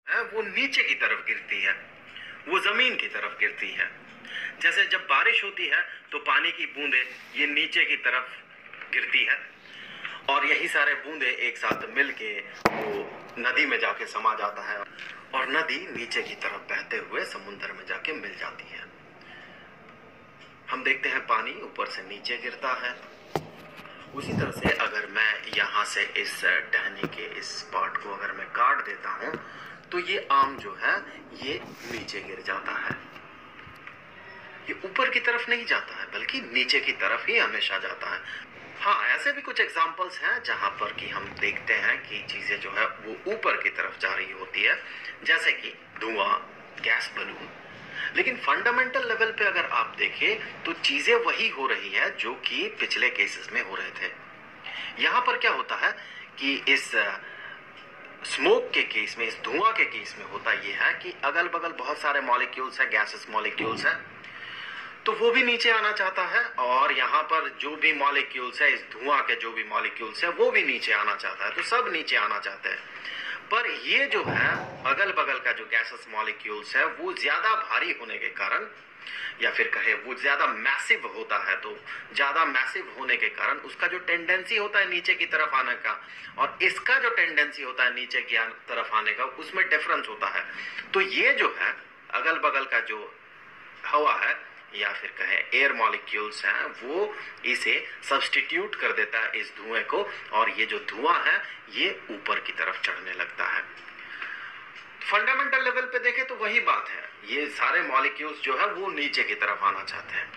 है वो नीचे की तरफ गिरती है, वो जमीन की तरफ गिरती है। जैसे जब बारिश होती है तो पानी की बूंदें ये नीचे की तरफ गिरती है और यही सारे बूंदे एक साथ मिलके वो नदी में जाके समा जाता है और नदी नीचे की तरफ बहते हुए समुद्र में जाके मिल जाती है। हम देखते हैं पानी ऊपर से नीचे गिरता है। उसी तरह से अगर मैं यहाँ से इस टहनी के इस पार्ट को अगर मैं काट देता हूँ तो ये आम जो है ये नीचे गिर जाता है। ये ऊपर की तरफ नहीं जाता है बल्कि नीचे की तरफ ही हमेशा जाता है। हाँ, ऐसे भी कुछ एग्जाम्पल्स हैं जहां पर कि हम देखते हैं कि चीजें जो है वो ऊपर की तरफ जा रही होती है, जैसे कि धुआं, गैस बलून। लेकिन फंडामेंटल लेवल पे अगर आप देखें तो चीजें वही हो रही है जो कि पिछले केसेस में हो रहे थे। यहां पर क्या होता है कि इस स्मोक के केस में, इस धुआं के केस में होता यह है कि अगल बगल बहुत सारे मॉलिक्यूल्स है, गैसेस मॉलिक्यूल्स है, तो वो भी नीचे आना चाहता है और यहाँ पर जो भी मॉलिक्यूल्स है, इस धुआं के जो भी मॉलिक्यूल्स है वो भी नीचे आना चाहता है। तो सब नीचे आना चाहते हैं, पर ये जो है अगल बगल का जो गैसेस मॉलिक्यूल्स है वो ज्यादा भारी होने के कारण, या फिर कहे वो ज्यादा मैसिव होता है, तो ज्यादा मैसिव होने के कारण उसका जो टेंडेंसी होता है नीचे की तरफ आने का और इसका जो टेंडेंसी होता है नीचे की तरफ आने का, उसमें डिफरेंस होता है। तो ये जो है अगल बगल का जो हवा है या फिर कहे एयर मॉलिक्यूल्स हैं वो इसे सब्स्टिट्यूट कर देता है इस धुएं को, और ये जो धुआं है ये ऊपर की तरफ चढ़ने लगता है। फंडामेंटल लेवल पे देखें तो वही बात है, ये सारे मॉलिक्यूल्स जो है वो नीचे की तरफ आना चाहते हैं।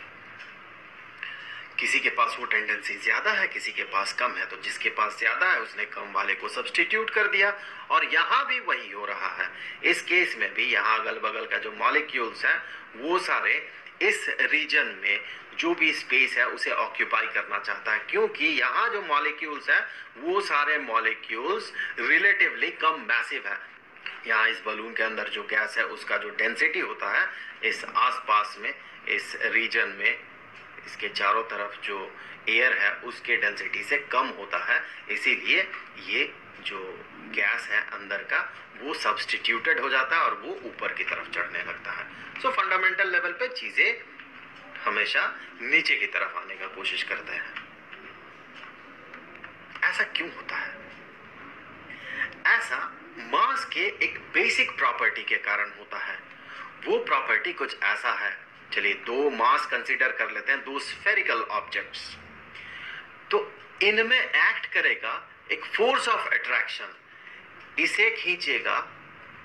किसी के पास वो टेंडेंसी ज्यादा है, किसी के पास कम है, तो जिसके पास ज्यादा है उसने कम वाले को सब्स्टिट्यूट कर दिया, और यहाँ भी वही हो रहा है। इस केस में भी यहाँ अगल बगल का जो मॉलिक्यूल्स है वो सारे इस रीजन में जो भी स्पेस है उसे ऑक्यूपाई करना चाहता है, क्योंकि यहाँ जो मॉलिक्यूल्स है वो सारे मॉलिक्यूल्स रिलेटिवली कम मैसिव है। यहाँ इस बलून के अंदर जो गैस है उसका जो डेंसिटी होता है इस आसपास में, इस रीजन में, इसके चारों तरफ जो एयर है उसके डेंसिटी से कम होता है, इसीलिए ये जो गैस है अंदर का वो सब्स्टिट्यूटेड हो जाता है और वो ऊपर की तरफ चढ़ने लगता है। सो फंडामेंटल लेवल पे चीजें हमेशा नीचे की तरफ आने का कोशिश करते हैं। ऐसा क्यों होता है? ऐसा मास के एक बेसिक प्रॉपर्टी के कारण होता है। वो प्रॉपर्टी कुछ ऐसा है, चलिए दो मास कंसीडर कर लेते हैं, दो स्फेरिकल ऑब्जेक्ट्स। तो इनमें एक्ट करेगा एक फोर्स ऑफ अट्रैक्शन, इसे खींचेगा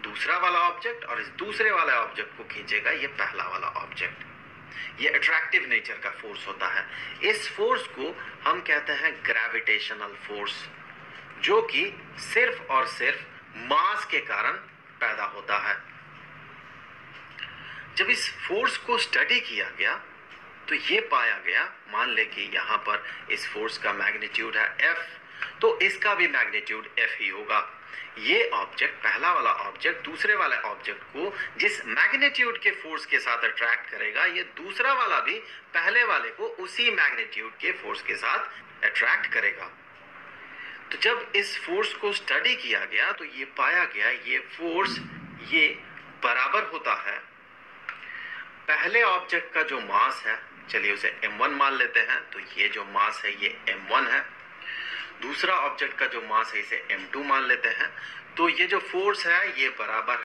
दूसरा वाला ऑब्जेक्ट और इस दूसरे वाले ऑब्जेक्ट को खींचेगा ये पहला वाला ऑब्जेक्ट। ये अट्रैक्टिव नेचर का फोर्स होता है। इस फोर्स को हम कहते हैं ग्रेविटेशनल फोर्स, जो कि सिर्फ और सिर्फ मास के कारण पैदा होता है। जब इस फोर्स को स्टडी किया गया तो ये पाया गया, मान ले कि यहां पर इस फोर्स का मैग्नीट्यूड है F, तो इसका भी मैग्नीट्यूड F ही होगा। ये ऑब्जेक्ट, पहला वाला ऑब्जेक्ट दूसरे वाले ऑब्जेक्ट को जिस मैग्नीट्यूड के फोर्स के साथ अट्रैक्ट करेगा, ये दूसरा वाला भी पहले वाले को उसी मैग्नीट्यूड के फोर्स के साथ अट्रैक्ट करेगा। तो जब इस फोर्स को स्टडी किया गया तो ये पाया गया ये फोर्स ये बराबर होता है पहले ऑब्जेक्ट का जो मास है, चलिए उसे m1 मान लेते हैं, तो ये जो मास है ये m1 है। दूसरा ऑब्जेक्ट का जो मास है इसे m2 मान लेते हैं, तो ये जो फोर्स है ये बराबर